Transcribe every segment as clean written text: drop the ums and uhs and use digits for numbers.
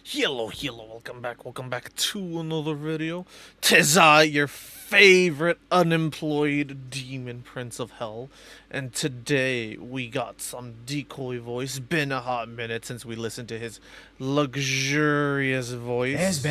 Hello, welcome back to another video. 'Tis I, your favorite unemployed demon prince of hell, and today we got some decoy voice. Been a hot minute since we listened to his luxurious voice.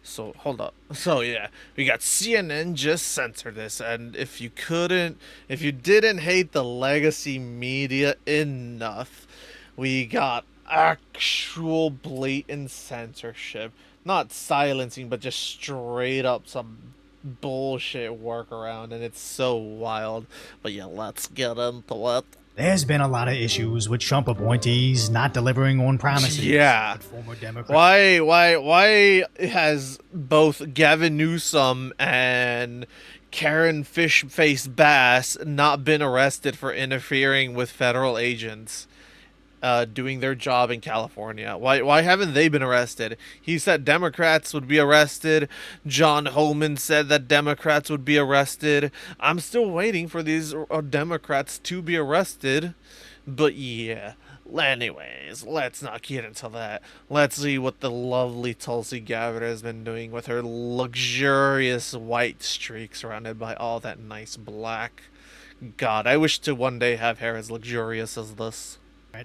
So, hold up. So, yeah, we got CNN just censored this, and if you didn't hate the legacy media enough, we got actual blatant censorship. Not silencing, but just straight up some bullshit workaround, and it's so wild. But yeah, let's get into it. There's been a lot of issues with Trump appointees not delivering on promises. Yeah. Former Democrats. Why has both Gavin Newsom and Karen Fish-Face Bass not been arrested for interfering with federal agents doing their job in California? Why haven't they been arrested? He said Democrats would be arrested. John Homan said that Democrats would be arrested. I'm still waiting for these Democrats to be arrested. But yeah. Anyways, let's not get into that. Let's see what the lovely Tulsi Gabbard has been doing with her luxurious white streak surrounded by all that nice black. God, I wish to one day have hair as luxurious as this.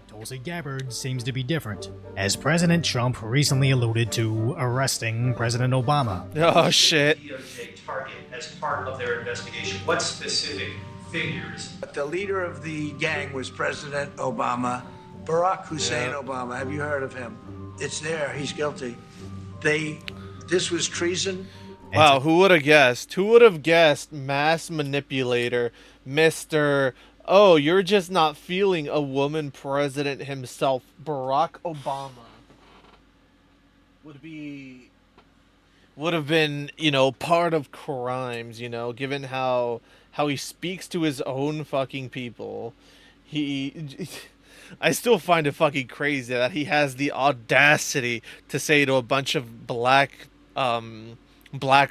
Tulsi Gabbard seems to be different, as President Trump recently alluded to arresting President Obama. Oh shit. DOJ target as part of their investigation? What specific figures? The leader of the gang was President Obama, Barack Hussein Obama. Have you heard of him? It's there. He's guilty. This was treason. Wow, who would have guessed? Who would have guessed mass manipulator, Mr. Oh, you're just not feeling a woman president himself, Barack Obama, would have been, part of crimes, given how he speaks to his own fucking people. I still find it fucking crazy that he has the audacity to say to a bunch of black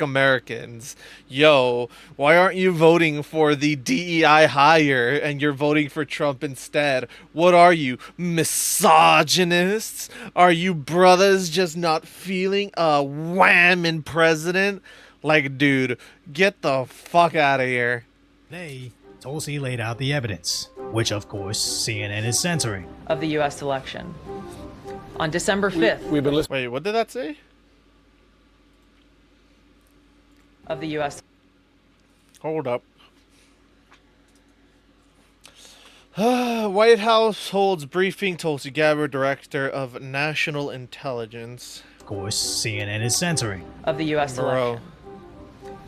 Americans, yo, why aren't you voting for the DEI hire and you're voting for Trump instead? What are you, misogynists? Are you brothers just not feeling a whamming president? Like, dude, get the fuck out of here. Today, Tulsi laid out the evidence, which of course CNN is censoring. Of the U.S. election. On December 5th. We've been listening. Wait, what did that say? Of the U.S. Hold up. White House holds briefing. Tulsi Gabbard, Director of National Intelligence. Of course, CNN is censoring. Of the U.S. election.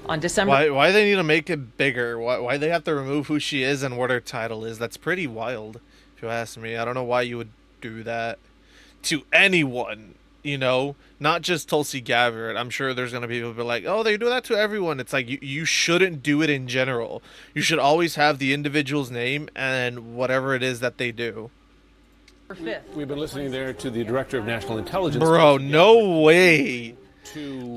On December... Why they need to make it bigger? Why they have to remove who she is and what her title is? That's pretty wild, if you ask me. I don't know why you would do that to anyone. Not just Tulsi Gabbard. I'm sure there's going to be people who are like, oh, they do that to everyone. It's like, you shouldn't do it in general. You should always have the individual's name and whatever it is that they do. We've been listening there to the Director of National Intelligence. Bro, no way.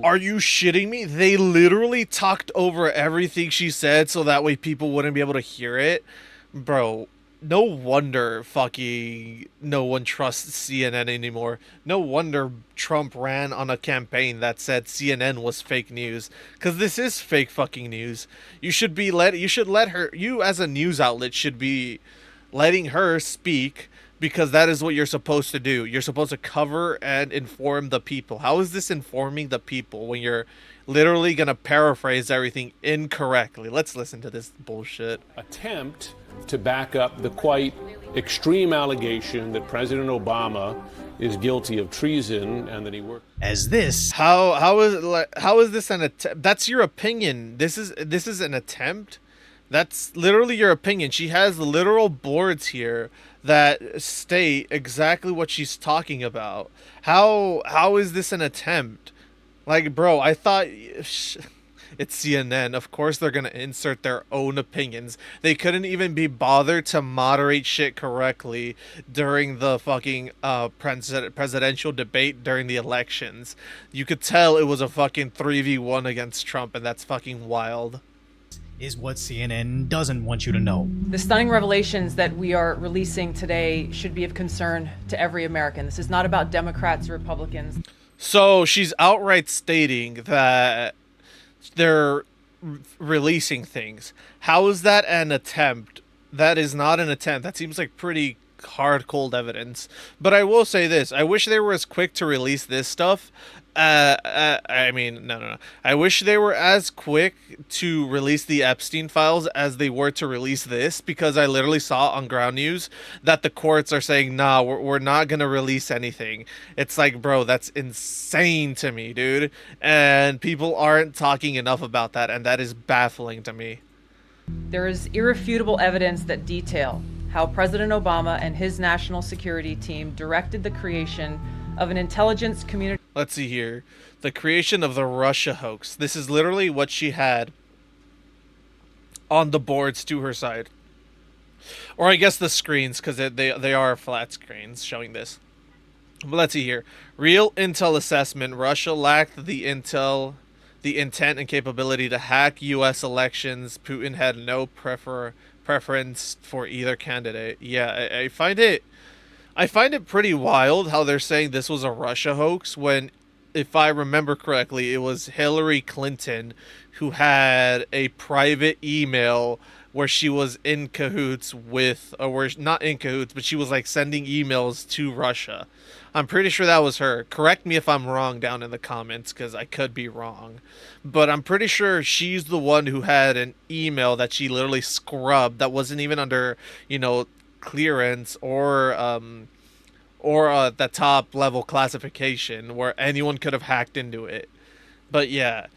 Are you shitting me? They literally talked over everything she said so that way people wouldn't be able to hear it. Bro, no wonder fucking no one trusts CNN anymore. No wonder Trump ran on a campaign that said CNN was fake news. Because this is fake fucking news. You should let her, you as a news outlet should be letting her speak, because that is what you're supposed to do. You're supposed to cover and inform the people. How is this informing the people when you're literally going to paraphrase everything incorrectly? Let's listen to this bullshit. Attempt to back up the quite extreme allegation that President Obama is guilty of treason and that he worked as this. How is this an attempt? That's your opinion. This is an attempt. That's literally your opinion. She has literal boards here that state exactly what she's talking about. How is this an attempt? Like, bro, I thought it's CNN. Of course they're going to insert their own opinions. They couldn't even be bothered to moderate shit correctly during the fucking presidential debate during the elections. You could tell it was a fucking 3v1 against Trump, and that's fucking wild. is what CNN doesn't want you to know. The stunning revelations that we are releasing today should be of concern to every American. This is not about Democrats or Republicans. So she's outright stating that they're releasing things. How is that an attempt? That is not an attempt. That seems like pretty hard, cold evidence. But I will say this. I wish they were as quick to release this stuff. No. I wish they were as quick to release the Epstein files as they were to release this, because I literally saw on ground news that the courts are saying, nah, we're not going to release anything. It's like, bro, that's insane to me, dude. And people aren't talking enough about that, and that is baffling to me. There is irrefutable evidence that detail how President Obama and his national security team directed the creation of an intelligence community. Let's see here. The creation of the Russia hoax. This is literally what she had on the boards to her side. Or I guess the screens, because they are flat screens showing this. But let's see here. Real intel assessment. Russia lacked the intent and capability to hack U.S. elections. Putin had no preference for either candidate. Yeah, I find it pretty wild how they're saying this was a Russia hoax when, if I remember correctly, it was Hillary Clinton who had a private email where she was in cahoots with, or not in cahoots, but she was like sending emails to Russia. I'm pretty sure that was her. Correct me if I'm wrong down in the comments, because I could be wrong. But I'm pretty sure she's the one who had an email that she literally scrubbed that wasn't even under, clearance or the top level classification where anyone could have hacked into it. But yeah,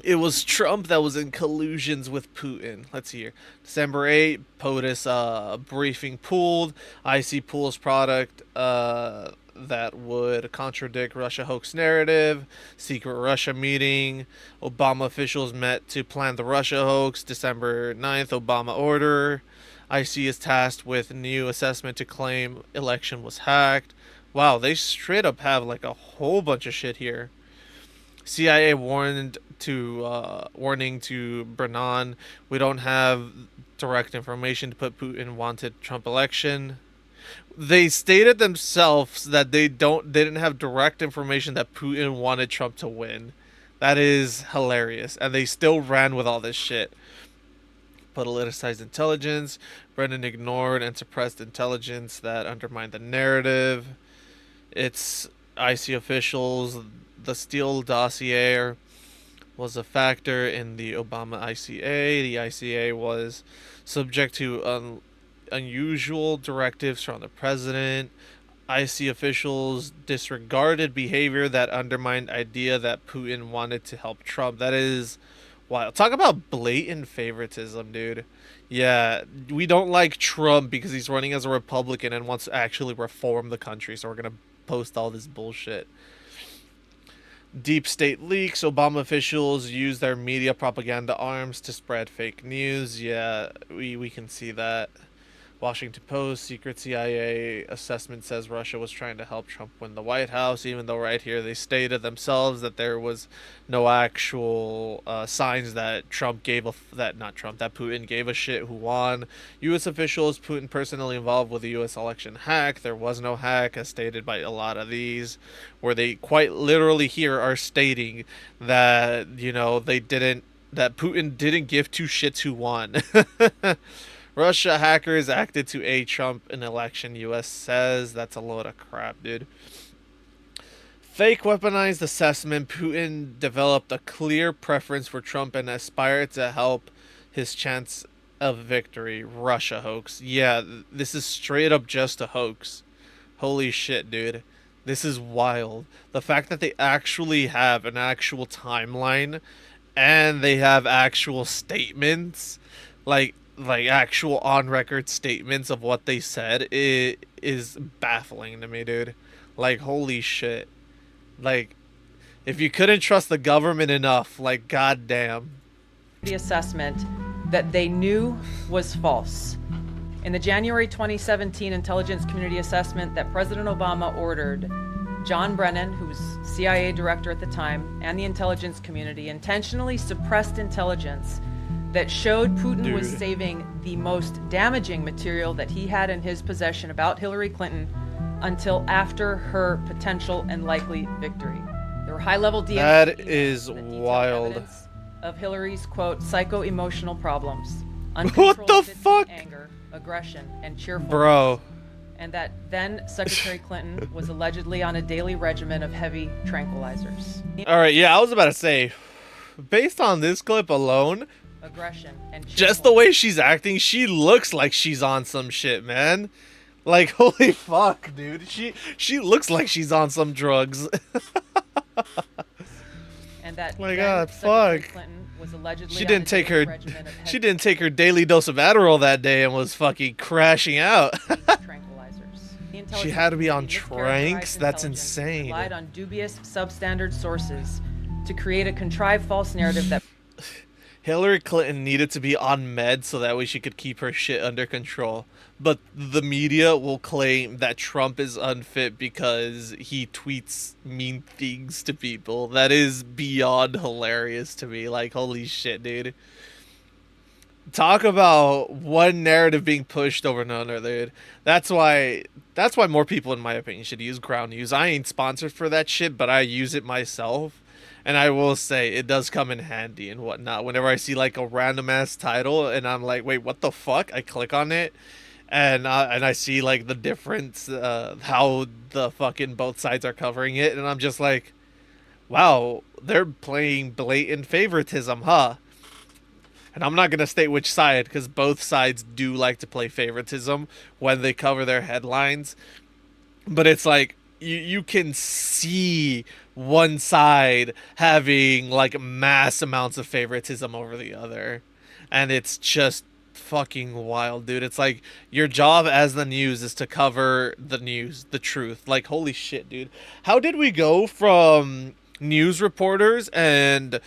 it was Trump that was in collusions with Putin. Let's see here. December 8th, POTUS briefing pulled. IC pulls product that would contradict Russia hoax narrative. Secret Russia meeting. Obama officials met to plan the Russia hoax. December 9th, Obama order. IC is tasked with new assessment to claim election was hacked. Wow, they straight up have like a whole bunch of shit here. CIA warning to Brennan. We don't have direct information to put Putin wanted Trump election. They stated themselves that they didn't have direct information that Putin wanted Trump to win. That is hilarious. And they still ran with all this shit. Politicized intelligence. Brennan ignored and suppressed intelligence that undermined the narrative. It's IC officials. The Steele dossier was a factor in the Obama ICA. The ICA was subject to unusual directives from the president. IC officials disregarded behavior that undermined idea that Putin wanted to help Trump. That is wild. Talk about blatant favoritism, dude. Yeah, we don't like Trump because he's running as a Republican and wants to actually reform the country, so we're going to post all this bullshit. Deep state leaks. Obama officials use their media propaganda arms to spread fake news. Yeah, we can see that. Washington Post, secret CIA assessment says Russia was trying to help Trump win the White House, even though right here they stated themselves that there was no actual signs that that Putin gave a shit who won. U.S. officials, Putin personally involved with the U.S. election hack. There was no hack, as stated by a lot of these, where they quite literally here are stating that, that Putin didn't give two shits who won. Russia hackers acted to aid Trump in election, U.S. says. That's a load of crap, dude. Fake weaponized assessment. Putin developed a clear preference for Trump and aspired to help his chance of victory. Russia hoax. Yeah, this is straight up just a hoax. Holy shit, dude. This is wild. The fact that they actually have an actual timeline and they have actual statements, like actual on-record statements of what they said, it is baffling to me, dude. Like, holy shit. Like, if you couldn't trust the government enough, like, goddamn. The assessment that they knew was false. In the January 2017 intelligence community assessment that President Obama ordered, John Brennan, who was CIA director at the time, and the intelligence community intentionally suppressed intelligence that showed Putin was Dude. saving the most damaging material that he had in his possession about Hillary Clinton until after her potential and likely victory. There were high-level DMs That emails is that detailed wild. evidence of Hillary's, quote, psycho-emotional problems, What the uncontrolled fits of fuck? anger, aggression, and cheerfulness. Bro. And that then Secretary Clinton was allegedly on a daily regimen of heavy tranquilizers. All right, yeah, I was about to say, based on this clip alone, Aggression and just the way she's acting, she looks like she's on some shit, man. Like, holy fuck, dude. She looks like she's on some drugs. and that My then God, Secretary fuck. Clinton was allegedly She on didn't a take daily her regimen of she heavy didn't take her daily dose of Adderall that day and was fucking crashing out. tranquilizers. The She had to be on intelligence community tranks? mischaracterized That's intelligence, insane. Relied on dubious substandard sources to create a contrived false narrative that Hillary Clinton needed to be on meds so that way she could keep her shit under control. But the media will claim that Trump is unfit because he tweets mean things to people. That is beyond hilarious to me. Like, holy shit, dude. Talk about one narrative being pushed over another, dude. That's why more people, in my opinion, should use ground news. I ain't sponsored for that shit, but I use it myself. And I will say it does come in handy and whatnot. Whenever I see like a random ass title and I'm like, wait, what the fuck? I click on it and I see like the difference, how the fucking both sides are covering it, and I'm just like, wow, they're playing blatant favoritism, huh? And I'm not gonna state which side because both sides do like to play favoritism when they cover their headlines. But it's like you can see one side having like mass amounts of favoritism over the other, and it's just fucking wild, dude. It's like your job as the news is to cover the news, the truth. Like, holy shit, dude. How did we go from news reporters and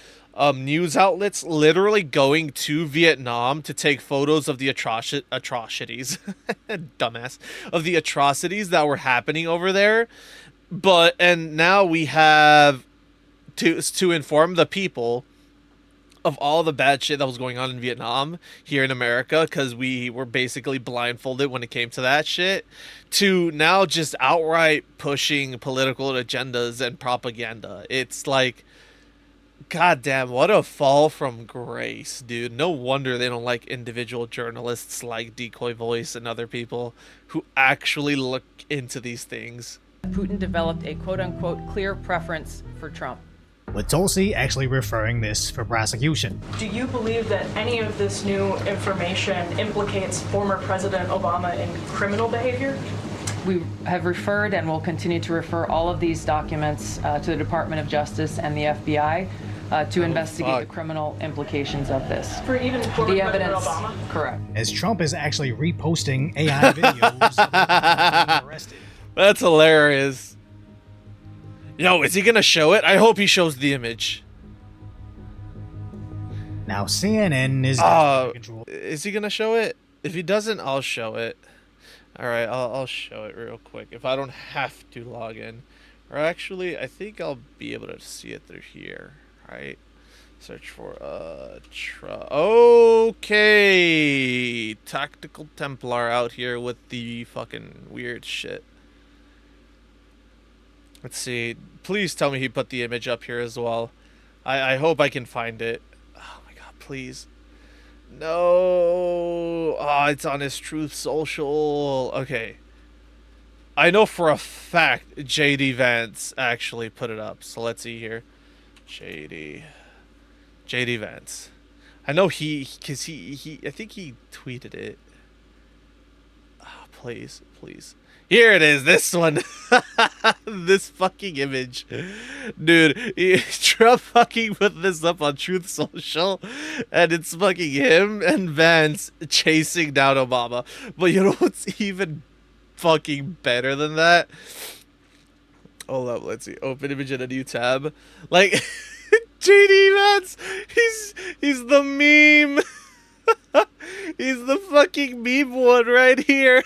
news outlets literally going to Vietnam to take photos of the atrocities, dumbass, of the atrocities that were happening over there? And now we have to inform the people of all the bad shit that was going on in Vietnam here in America, because we were basically blindfolded when it came to that shit, to now just outright pushing political agendas and propaganda. It's like, goddamn, what a fall from grace, dude. No wonder they don't like individual journalists like Decoy Voice and other people who actually look into these things. Putin developed a quote-unquote clear preference for Trump. With Tulsi actually referring this for prosecution. Do you believe that any of this new information implicates former President Obama in criminal behavior? We have referred and will continue to refer all of these documents to the Department of Justice and the FBI to investigate the criminal implications of this. For even former The President evidence, Obama? correct. As Trump is actually reposting AI videos of him being arrested. That's hilarious. Yo, is he gonna show it? I hope he shows the image. Now CNN is desperately control. Is he gonna show it? If he doesn't, I'll show it. Alright, I'll show it real quick. If I don't have to log in. Or actually, I think I'll be able to see it through here. Alright. Search for, okay! Tactical Templar out here with the fucking weird shit. Let's see. Please tell me he put the image up here as well. I hope I can find it. Oh my god, please. No. Oh, it's on his Truth Social. Okay. I know for a fact JD Vance actually put it up. So let's see here. JD Vance. I know because he I think he tweeted it. Oh, please. Here it is, this one. This fucking image. Dude, Trump fucking put this up on Truth Social, and it's fucking him and Vance chasing down Obama. But you know what's even fucking better than that? Hold up, let's see. Open image in a new tab. Like, JD Vance, he's the meme. He's the fucking meme one right here.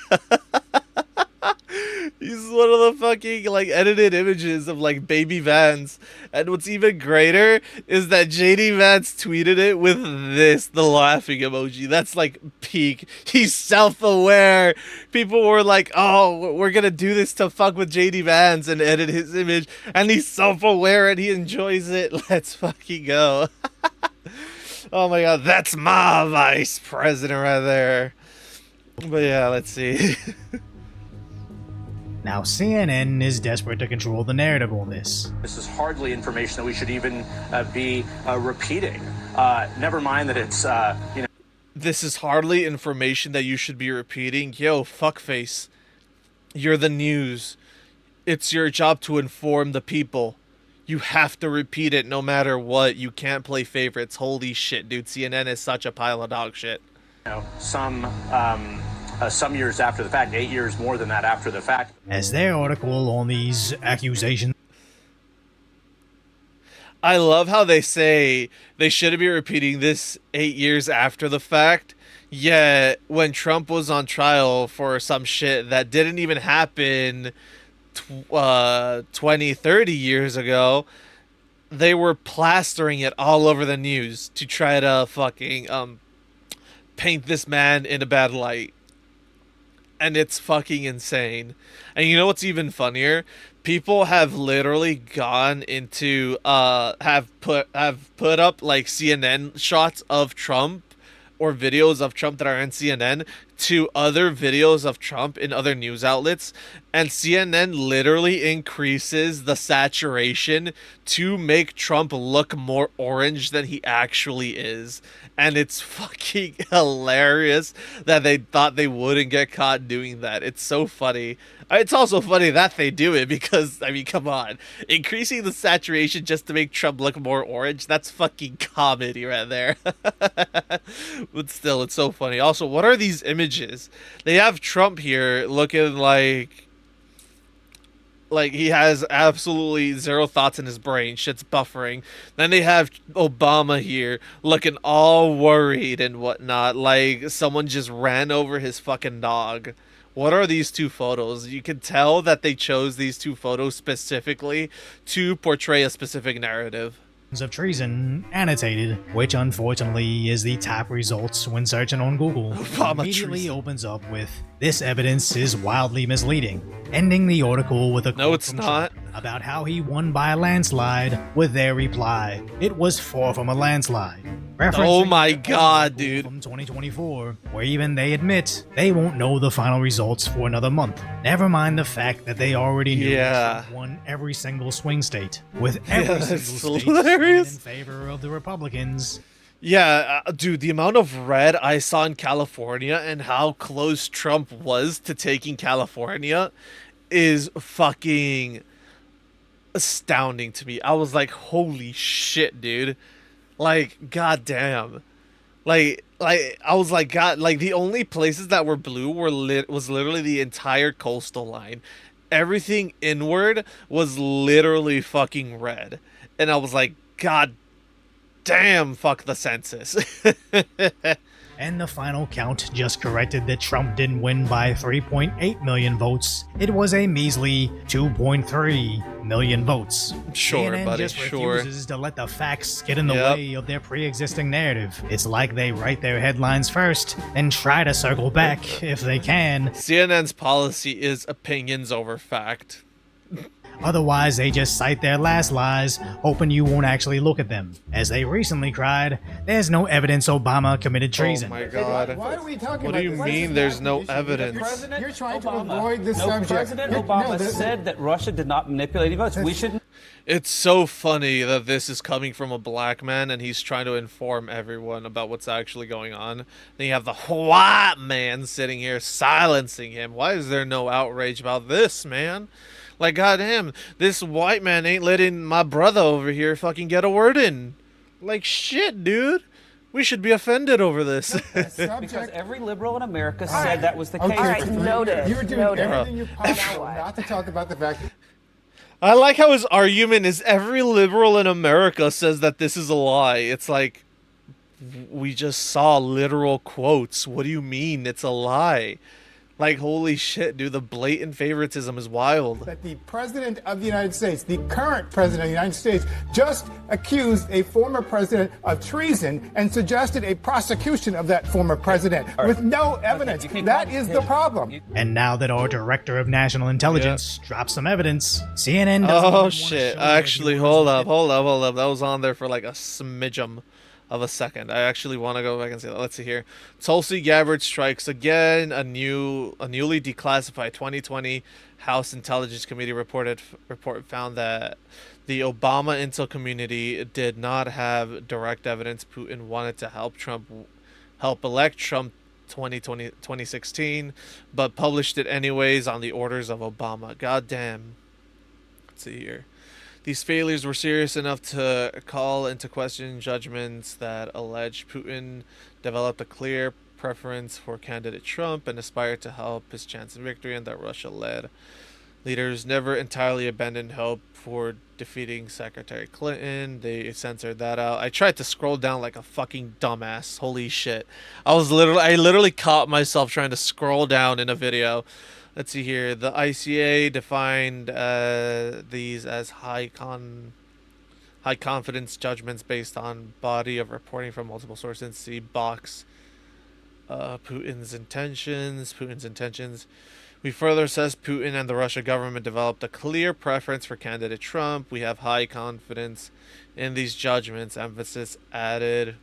He's one of the fucking like edited images of like baby Vance. And what's even greater is that JD Vance tweeted it with this, the laughing emoji. That's like peak. He's self-aware. People were like, oh, we're gonna do this to fuck with JD Vance and edit his image. And he's self-aware and he enjoys it. Let's fucking go. Oh my god, that's my vice president right there. But yeah, let's see. Now, CNN is desperate to control the narrative on this. This is hardly information that we should even be repeating. Never mind that it's, This is hardly information that you should be repeating. Yo, fuckface. You're the news. It's your job to inform the people. You have to repeat it no matter what. You can't play favorites. Holy shit, dude. CNN is such a pile of dog shit. Some years after the fact, 8 years more than that after the fact. As their article on these accusations. I love how they say they shouldn't be repeating this 8 years after the fact. Yet, when Trump was on trial for some shit that didn't even happen 20, 30 years ago, they were plastering it all over the news to try to fucking paint this man in a bad light. And it's fucking insane. And you know what's even funnier? People have literally gone into have put up like CNN shots of Trump or videos of Trump that are on CNN to other videos of Trump in other news outlets, and CNN literally increases the saturation to make Trump look more orange than he actually is. And it's fucking hilarious that they thought they wouldn't get caught doing that. It's so funny. It's also funny that they do it because, I mean, come on. Increasing the saturation just to make Trump look more orange, that's fucking comedy right there. But still, it's so funny. Also, what are these images? They have Trump here looking like he has absolutely zero thoughts in his brain. Shit's buffering. Then they have Obama here looking all worried and whatnot, like someone just ran over his fucking dog. What are these two photos? You can tell that they chose these two photos specifically to portray a specific narrative. Of treason annotated, which unfortunately is the top results when searching on Google. Obama Immediately treason. Opens up with, "This evidence is wildly misleading," ending the article with a No, quote it's from not. Trump about how he won by a landslide, with their reply, "It was far from a landslide." Oh Referencing my the god, poll dude. from 2024, where even they admit they won't know the final results for another month. Never mind the fact that they already knew Yeah. Trump won every single swing state, with every Yeah, that's single state hilarious. in favor of the Republicans. Yeah, dude, the amount of red I saw in California and how close Trump was to taking California is fucking astounding to me. I was like, holy shit, dude. Like, goddamn. Like I was like, God, like the only places that were blue was literally the entire coastal line. Everything inward was literally fucking red. And I was like, God damn, fuck the census. And the final count just corrected that Trump didn't win by 3.8 million votes. It was a measly 2.3 million votes. Sure, CNN buddy, just sure. refuses to let the facts get in the Yep. way of their pre-existing narrative. It's like they write their headlines first, then try to circle back if they can. CNN's policy is opinions over fact. Otherwise, they just cite their last lies, hoping you won't actually look at them. As they recently cried, "There's no evidence Obama committed treason." Oh my god. Why are we talking What about do you this? mean there's no evidence? You're trying to avoid this subject. President No, Obama this- said that Russia did not manipulate any votes. We shouldn't. It's so funny that this is coming from a black man and he's trying to inform everyone about what's actually going on. Then you have the white man sitting here silencing him. Why is there no outrage about this, man? Like, goddamn, this white man ain't letting my brother over here fucking get a word in. Like, shit, dude. We should be offended over this. Because every liberal in America said that was the case. Okay, All right, noted. You're doing Noted. everything you possible not to talk about the fact that I like how his argument is every liberal in America says that this is a lie. It's like, we just saw literal quotes. What do you mean it's a lie? Like, holy shit, dude, the blatant favoritism is wild. That the President of the United States, the current President of the United States, just accused a former president of treason and suggested a prosecution of that former president with no evidence. That is the problem. And now that our director of national intelligence dropped some evidence, CNN doesn't Oh shit, actually, hold up. That was on there for like a smidgen of a second. I actually want to go back and see that. Let's see here. Tulsi Gabbard strikes again. A newly declassified 2020 House Intelligence Committee report found that the Obama intel community did not have direct evidence Putin wanted to help elect Trump 2016, but published it anyways on the orders of Obama. God damn. Let's see here. These failures were serious enough to call into question judgments that allege Putin developed a clear preference for candidate Trump and aspired to help his chance of victory, and that Russia-led leaders never entirely abandoned hope for defeating Secretary Clinton. They censored that out. I tried to scroll down like a fucking dumbass. Holy shit. I literally caught myself trying to scroll down in a video. Let's see here. The ICA defined these as high confidence judgments based on body of reporting from multiple sources. See box. Putin's intentions. We further assess Putin and the Russian government developed a clear preference for candidate Trump. We have high confidence in these judgments. Emphasis added.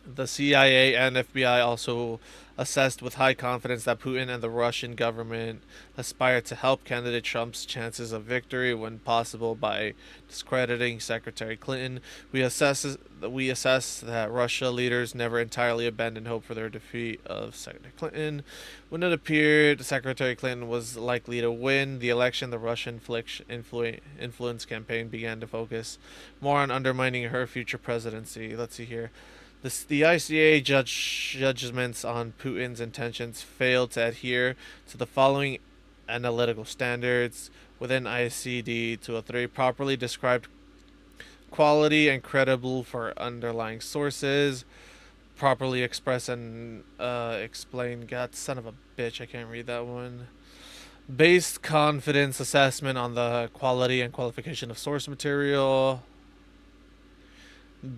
The CIA and FBI also assessed with high confidence that Putin and the Russian government aspire to help candidate Trump's chances of victory when possible by discrediting Secretary Clinton. We assess that Russia leaders never entirely abandoned hope for their defeat of Secretary Clinton. When it appeared Secretary Clinton was likely to win the election, the Russian influence campaign began to focus more on undermining her future presidency. Let's see here. The ICA judgments on Putin's intentions failed to adhere to the following analytical standards within ICD 203: properly described quality and credible for underlying sources, properly express and explain. God, son of a bitch, I can't read that one. Based confidence assessment on the quality and qualification of source material.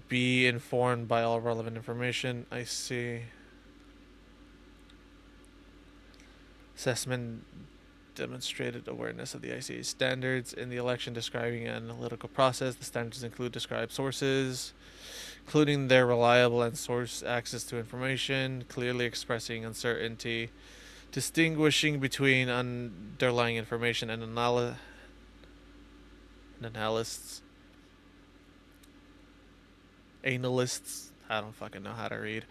Be informed by all relevant information. I see. Assessment demonstrated awareness of the ICA standards in the election, describing an analytical process. The standards include described sources, including their reliable and source access to information, clearly expressing uncertainty, distinguishing between underlying information and analysts. I don't fucking know how to read.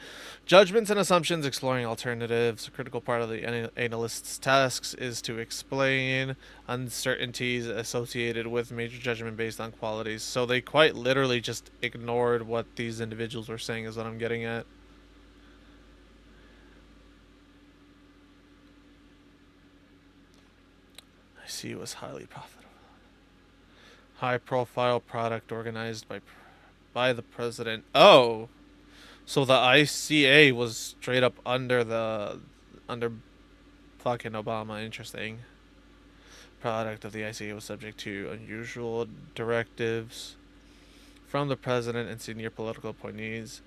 Judgments and assumptions, exploring alternatives. A critical part of the analyst's tasks is to explain uncertainties associated with major judgment based on qualities. So they quite literally just ignored what these individuals were saying, is what I'm getting at. I see it was highly profitable. High profile product organized by the president. Oh, so the ICA was straight up under fucking Obama. Interesting. Product of the ICA was subject to unusual directives from the president and senior political appointees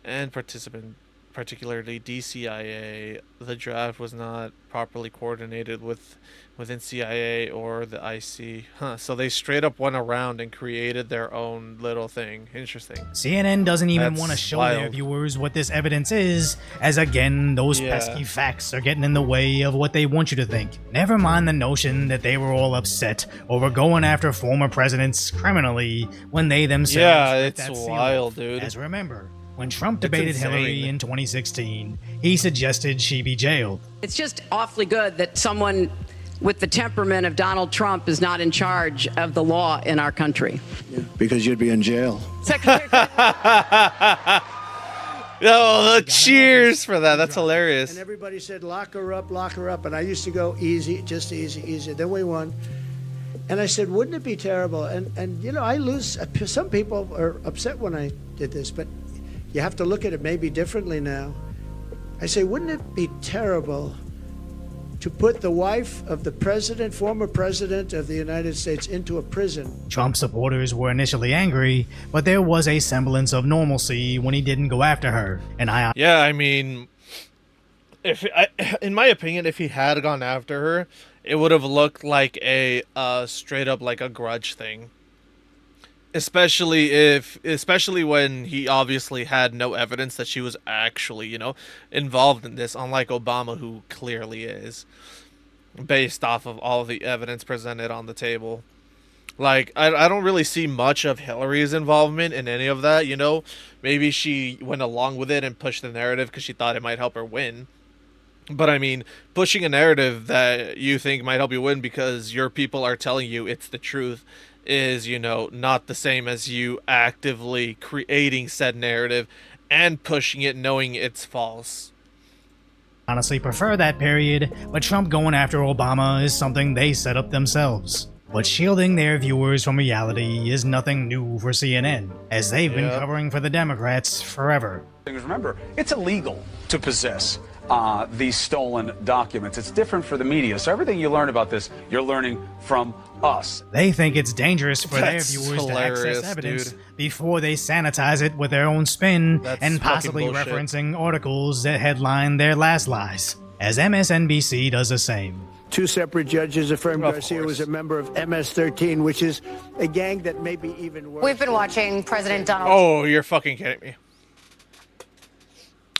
and participant, particularly DCIA. The draft was not properly coordinated within CIA or the IC. So they straight up went around and created their own little thing. Interesting. CNN doesn't even want to show their viewers what this evidence is, as again, those pesky facts are getting in the way of what they want you to think. Never mind the notion that they were all upset over going after former presidents criminally when they themselves... Yeah, it's wild, dude. As remember, when Trump debated Hillary in 2016, he suggested she be jailed. It's just awfully good that someone with the temperament of Donald Trump is not in charge of the law in our country. Yeah, because you'd be in jail. No, cheers for that. That's hilarious. And everybody said, lock her up, lock her up. And I used to go easy, just easy, easy. Then we won. And I said, wouldn't it be terrible? And you know, I lose. Some people are upset when I did this, but you have to look at it maybe differently now. I say, wouldn't it be terrible to put the wife of the president, former president of the United States, into a prison. Trump supporters were initially angry, but there was a semblance of normalcy when he didn't go after her. And yeah, I mean, in my opinion, if he had gone after her, it would have looked like a straight up like a grudge thing. Especially when he obviously had no evidence that she was actually, involved in this, unlike Obama, who clearly is, based off of all the evidence presented on the table. Like, I don't really see much of Hillary's involvement in any of that, Maybe she went along with it and pushed the narrative because she thought it might help her win. But I mean, pushing a narrative that you think might help you win because your people are telling you it's the truth is, not the same as you actively creating said narrative and pushing it knowing it's false. Honestly prefer that period, but Trump going after Obama is something they set up themselves. But shielding their viewers from reality is nothing new for CNN, as they've been covering for the Democrats forever. Remember, it's illegal to possess these stolen documents. It's different for the media. So everything you learn about this, you're learning from us. They think it's dangerous for their viewers to access evidence before they sanitize it with their own spin and possibly referencing articles that headline their last lies, as MSNBC does the same. Two separate judges affirmed Garcia was a member of MS-13, which is a gang that may be even worse. We've been watching President Donald... Oh, you're fucking kidding me.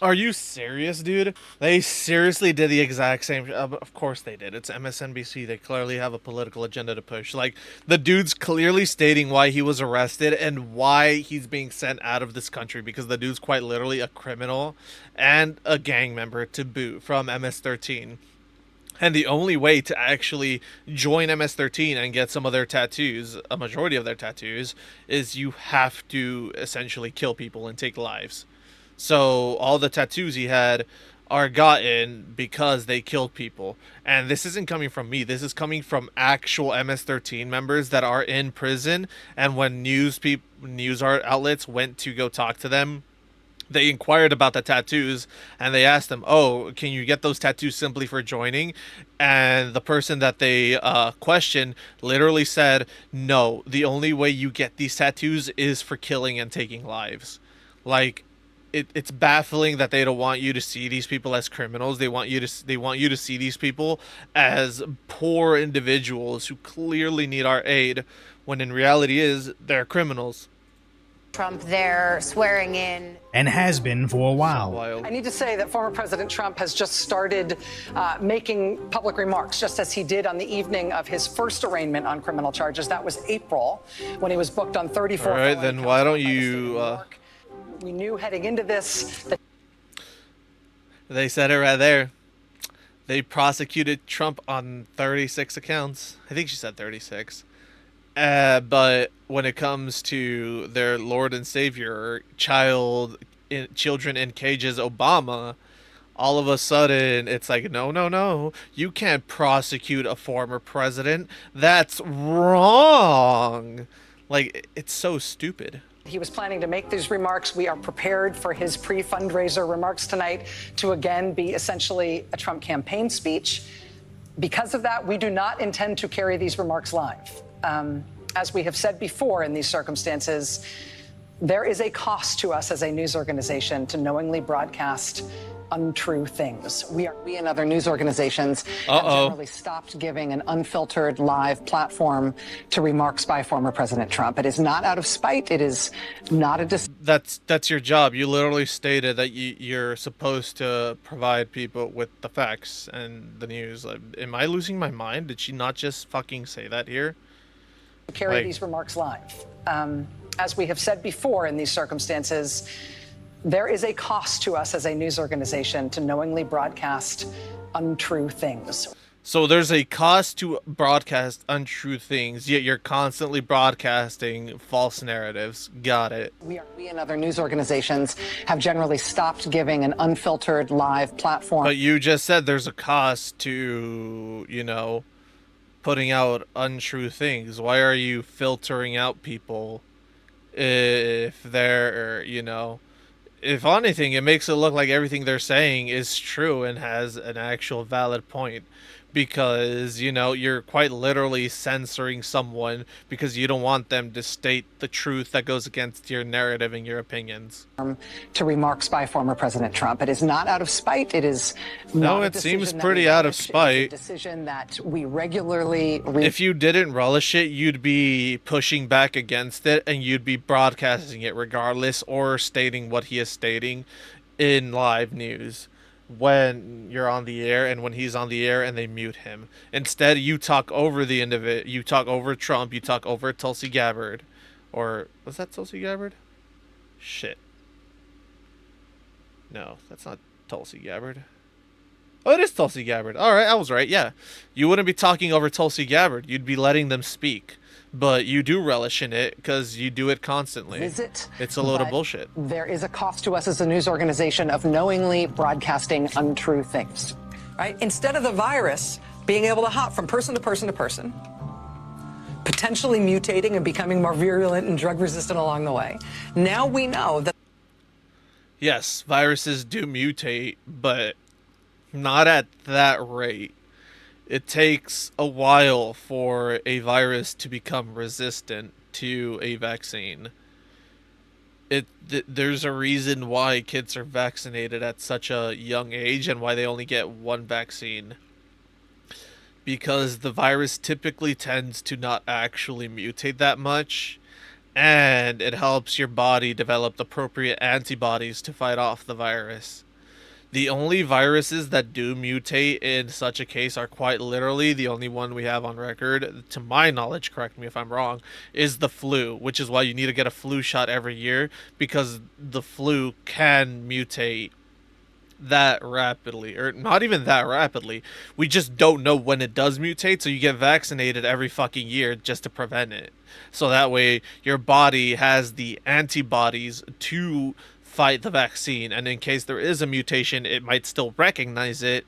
Are you serious, dude? They seriously did the exact same... of course they did. It's MSNBC. They clearly have a political agenda to push. Like, the dude's clearly stating why he was arrested and why he's being sent out of this country, because the dude's quite literally a criminal and a gang member to boot from MS-13. And the only way to actually join MS-13 and get some of their tattoos, a majority of their tattoos, is you have to essentially kill people and take lives. So all the tattoos he had are gotten because they killed people. And this isn't coming from me. This is coming from actual MS-13 members that are in prison. And when news outlets went to go talk to them, they inquired about the tattoos and they asked them, oh, can you get those tattoos simply for joining? And the person that they questioned literally said, no, the only way you get these tattoos is for killing and taking lives. Like, it's baffling that they don't want you to see these people as criminals. They want you to see these people as poor individuals who clearly need our aid, when in reality they're criminals. Trump there swearing in. And has been for a while. I need to say that former President Trump has just started making public remarks, just as he did on the evening of his first arraignment on criminal charges. That was April, when he was booked on 34. All right, then why don't you... We knew heading into this that... They said it right there. They prosecuted Trump on 36 accounts. I think she said 36. But when it comes to their Lord and Savior, children in cages, Obama, all of a sudden it's like, no, you can't prosecute a former president. That's wrong. Like, it's so stupid. He was planning to make these remarks. We are prepared for his pre-fundraiser remarks tonight to again be essentially a Trump campaign speech. Because of that, we do not intend to carry these remarks live. As we have said before in these circumstances, there is a cost to us as a news organization to knowingly broadcast untrue things. We and other news organizations have generally stopped giving an unfiltered live platform to remarks by former President Trump. It is not out of spite. It is not a That's your job. You literally stated that you're supposed to provide people with the facts and the news. Am I losing my mind? Did she not just fucking say that here? Carry these remarks live. As we have said before in these circumstances, there is a cost to us as a news organization to knowingly broadcast untrue things. So there's a cost to broadcast untrue things, yet you're constantly broadcasting false narratives. Got it. We and other news organizations have generally stopped giving an unfiltered live platform. But you just said there's a cost to, putting out untrue things. Why are you filtering out people if they're, if anything, it makes it look like everything they're saying is true and has an actual valid point. Because, you know, you're quite literally censoring someone because you don't want them to state the truth that goes against your narrative and your opinions. To remarks by former President Trump. It is not out of spite. It is no, not it seems pretty out of spite. It's a decision that we regularly... If you didn't relish it, you'd be pushing back against it and you'd be broadcasting it regardless, or stating what he is stating in live news when you're on the air and when he's on the air and they mute him. Instead, you talk over the end of it. You talk over Trump. You talk over Tulsi Gabbard. Or, was that Tulsi Gabbard? Shit. No, that's not Tulsi Gabbard. Oh, it is Tulsi Gabbard. Alright, I was right, yeah. You wouldn't be talking over Tulsi Gabbard. You'd be letting them speak. But you do relish in it because you do it constantly. It's a load of bullshit. There is a cost to us as a news organization of knowingly broadcasting untrue things. Right? Instead of the virus being able to hop from person to person to person, potentially mutating and becoming more virulent and drug resistant along the way, now we know that... Yes, viruses do mutate, but not at that rate. It takes a while for a virus to become resistant to a vaccine. There's a reason why kids are vaccinated at such a young age and why they only get one vaccine. Because the virus typically tends to not actually mutate that much, and it helps your body develop the appropriate antibodies to fight off the virus. The only viruses that do mutate in such a case are quite literally the only one we have on record, to my knowledge, correct me if I'm wrong, is the flu, which is why you need to get a flu shot every year, because the flu can mutate that rapidly, or not even that rapidly. We just don't know when it does mutate, so you get vaccinated every fucking year just to prevent it. So that way your body has the antibodies to fight the vaccine, and in case there is a mutation, it might still recognize it,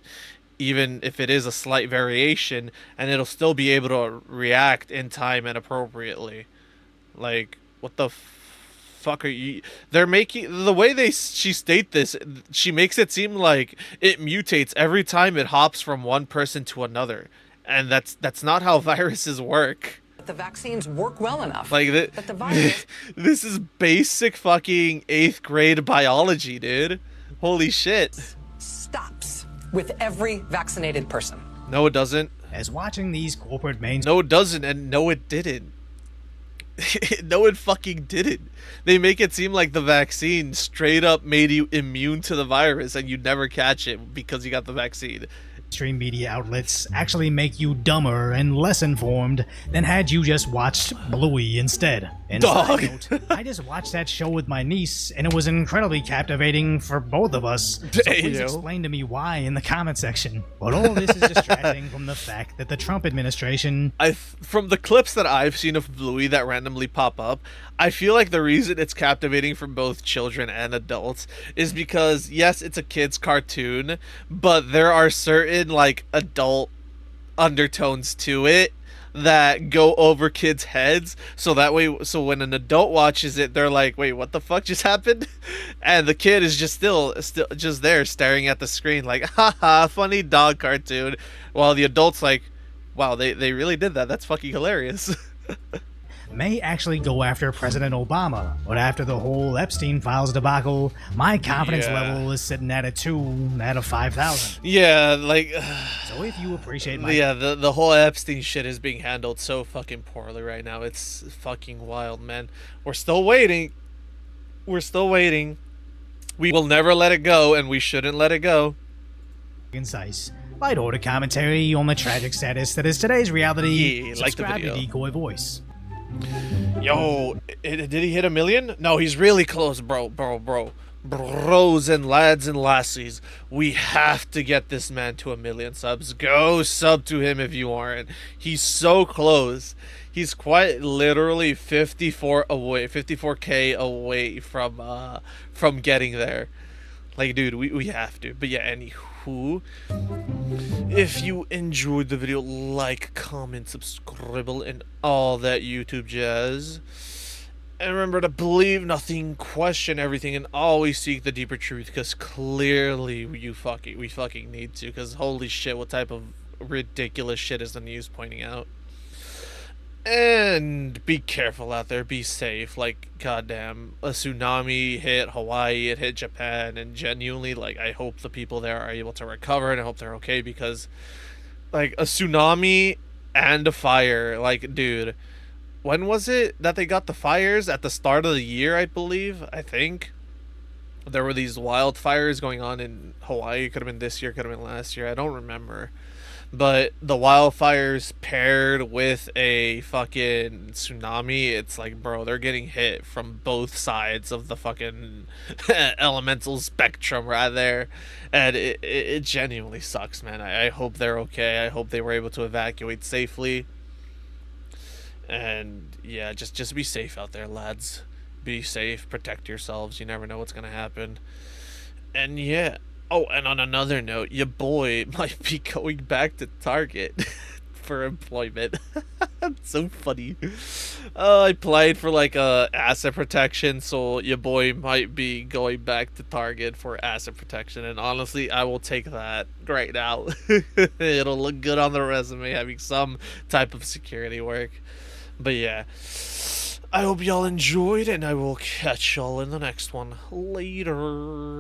even if it is a slight variation, and it'll still be able to react in time and appropriately. Like, what the fuck are you... They're making... The way she state this, she makes it seem like it mutates every time it hops from one person to another. And that's not how viruses work. the vaccines work well enough. Like, that the virus... this is basic fucking 8th grade biology, dude. Holy shit. Stops with every vaccinated person. No, it doesn't. As watching these corporate mains... No, it doesn't, and no, it didn't. No, it fucking didn't. They make it seem like the vaccine straight up made you immune to the virus and you'd never catch it because you got the vaccine. Mainstream media outlets actually make you dumber and less informed than had you just watched Bluey instead. And Dog. side note, I just watched that show with my niece, and it was incredibly captivating for both of us. So please explain to me why in the comment section. But all this is distracting from the fact that the Trump administration... From the clips that I've seen of Bluey that randomly pop up, I feel like the reason it's captivating for both children and adults is because, yes, it's a kid's cartoon, but there are certain, like, adult undertones to it that go over kids' heads, so that way, so when an adult watches it, they're like, wait, what the fuck just happened? And the kid is just still just there staring at the screen like, haha, funny dog cartoon, while the adult's like, wow, they really did that, that's fucking hilarious. may actually go after President Obama, but after the whole Epstein files debacle, my confidence level is sitting at a 2 out of 5,000. Yeah, like... so if you appreciate my... Yeah, the whole Epstein shit is being handled so fucking poorly right now. It's fucking wild, man. We're still waiting. We're still waiting. We will never let it go, and we shouldn't let it go. Concise. Light order commentary on the tragic status that is today's reality. Yeah, like the video. To Decoy Voice. Yo, did he hit 1 million? No, he's really close, bro. Bros and lads and lassies, we have to get this man to 1 million subs. Go sub to him if you aren't. He's so close. He's quite literally 54k away from getting there. Like, dude, we have to. But yeah, anywho, if you enjoyed the video, like, comment, subscribe, and all that YouTube jazz. And remember to believe nothing, question everything, and always seek the deeper truth, because clearly we fucking need to, because holy shit, what type of ridiculous shit is the news pointing out? And be careful out there, be safe. Like, goddamn, a tsunami hit Hawaii, it hit Japan, and genuinely, like, I hope the people there are able to recover, and I hope they're okay, because, like, a tsunami and a fire, like, dude, when was it that they got the fires? At the start of the year, I believe. I think there were these wildfires going on in Hawaii. It could have been this year, could have been last year. I don't remember. But the wildfires paired with a fucking tsunami, it's like, bro, they're getting hit from both sides of the fucking elemental spectrum right there. And it genuinely sucks, man. I hope they're okay. I hope they were able to evacuate safely. And yeah, just be safe out there, lads. Be safe, protect yourselves. You never know what's gonna happen. And yeah. Oh, and on another note, your boy might be going back to Target for employment. That's so funny. I applied for like asset protection, so your boy might be going back to Target for asset protection. And honestly, I will take that right now. It'll look good on the resume, having some type of security work. But yeah, I hope y'all enjoyed, and I will catch y'all in the next one. Later.